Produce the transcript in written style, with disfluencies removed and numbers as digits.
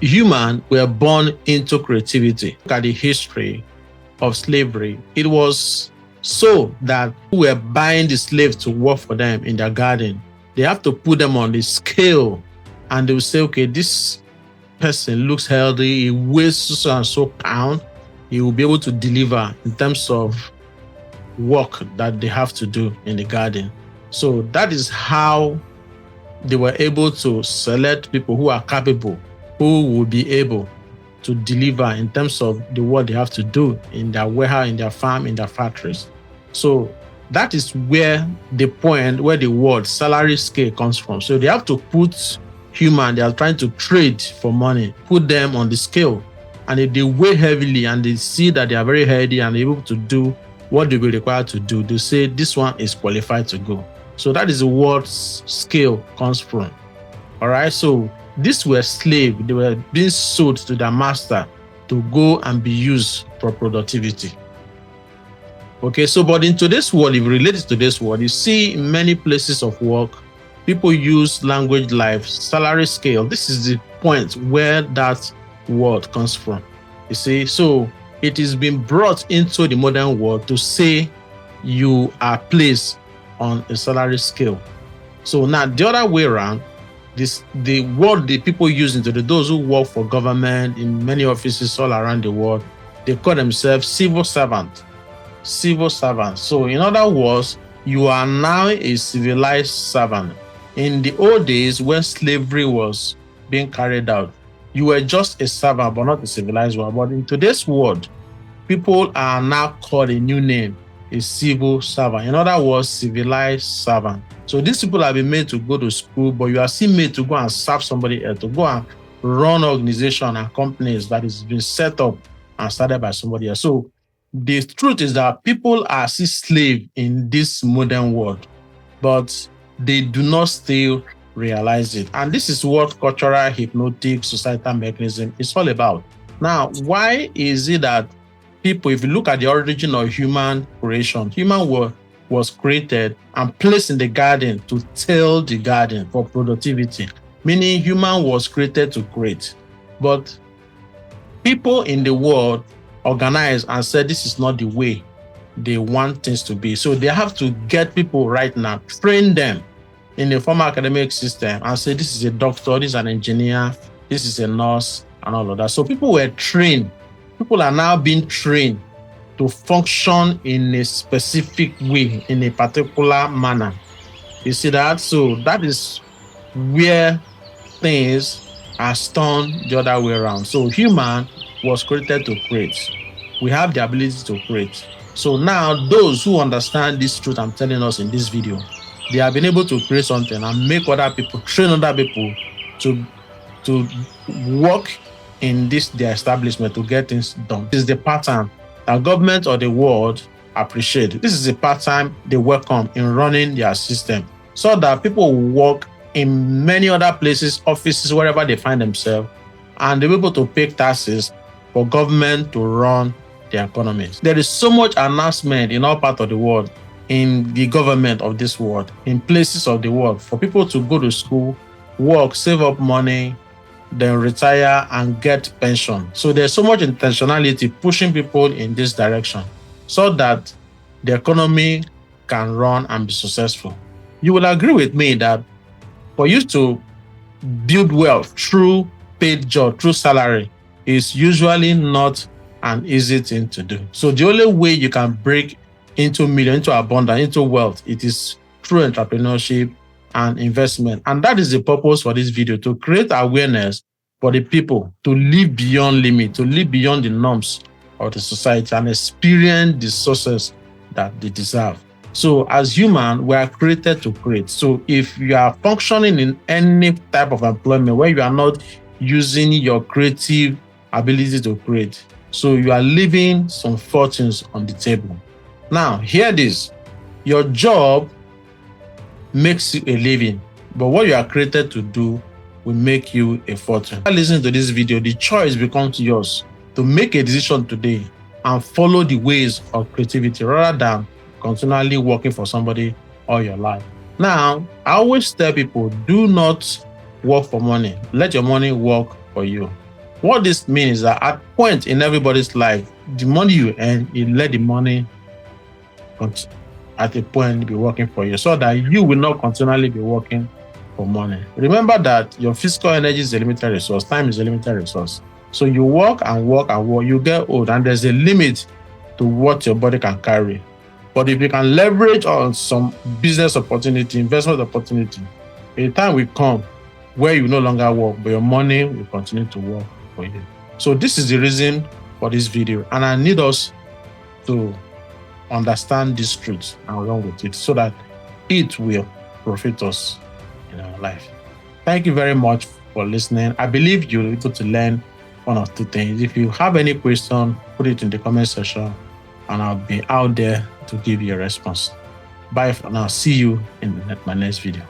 humans were born into creativity. Look at the history of slavery. It was so that who were buying the slaves to work for them in their garden, they have to put them on the scale, and they will say, okay, this person looks healthy, he weighs so and so pound, he will be able to deliver in terms of work that they have to do in the garden. So that is how they were able to select people who are capable, who will be able to deliver in terms of the work they have to do in their warehouse, in their farm, in their factories. So that is where the point where the word salary scale comes from. So they have to put human, they are trying to trade for money, put them on the scale. And if they weigh heavily and they see that they are very healthy and able to do what they will require to do, they say this one is qualified to go. So that is the word scale comes from. All right. So these were slaves. They were being sold to their master to go and be used for productivity. Okay. So, but in today's world, if you relate it to this world, you see in many places of work, people use language like salary scale. This is the point where that word comes from. You see, so it is being brought into the modern world to say you are placed on a salary scale. So now the other way around, the word the people use into those who work for government in many offices all around the world, they call themselves civil servant. Civil servant. So in other words, you are now a civilized servant. In the old days when slavery was being carried out, you were just a servant, but not a civilized one. But in today's world, people are now called a new name, a civil servant. In other words, civilized servant. So these people have been made to go to school, but you are still made to go and serve somebody else, to go and run organizations and companies that is been set up and started by somebody else. So the truth is that people are still slaves in this modern world, but they do not still realize it. And this is what cultural, hypnotic, societal mechanism is all about. Now, why is it that people, if you look at the origin of human creation, human was created and placed in the garden to till the garden for productivity, meaning human was created to create. But people in the world organized and said this is not the way they want things to be. So they have to get people right now, train them in the formal academic system and say this is a doctor, this is an engineer, this is a nurse, and all of that. So people were trained. People are now being trained to function in a specific way, in a particular manner. You see that? So that is where things are turned the other way around. So human was created to create. We have the ability to create. So now those who understand this truth I'm telling us in this video, they have been able to create something and make other people, train other people to work in their establishment to get things done. This is the pattern that government or the world appreciate. This is the pattern they welcome in running their system, so that people will work in many other places, offices, wherever they find themselves, and they're able to pay taxes for government to run their economies. There is so much announcement in all parts of the world, in the government of this world, in places of the world, for people to go to school, work, save up money, then retire and get pension. So there's so much intentionality pushing people in this direction so that the economy can run and be successful. You will agree with me that for you to build wealth through paid job, through salary, is usually not an easy thing to do. So the only way you can break into million, into abundance, into wealth, it is through entrepreneurship and investment. And that is the purpose for this video, to create awareness for the people to live beyond limit, to live beyond the norms of the society and experience the success that they deserve. So as human, we are created to create. So if you are functioning in any type of employment where you are not using your creative ability to create, so you are leaving some fortunes on the table. Now, hear this. Your job makes you a living, but what you are created to do will make you a fortune. After listening to this video, the choice becomes yours to make a decision today and follow the ways of creativity rather than continually working for somebody all your life. Now, I always tell people, do not work for money. Let your money work for you. What this means is that at point in everybody's life, the money you earn, you let the money at a point be working for you, so that you will not continually be working for money. Remember that your physical energy is a limited resource, time is a limited resource. So you work and work and work, you get old, and there's a limit to what your body can carry. But if you can leverage on some business opportunity, investment opportunity, a time will come where you no longer work, but your money will continue to work for you. So this is the reason for this video, and I need us to understand this truth and run with it, so that it will profit us in our life. Thank you very much for listening. I believe you're able to learn one or two things. If you have any question, put it in the comment section, and I'll be out there to give you a response. Bye for now. See you in my next video.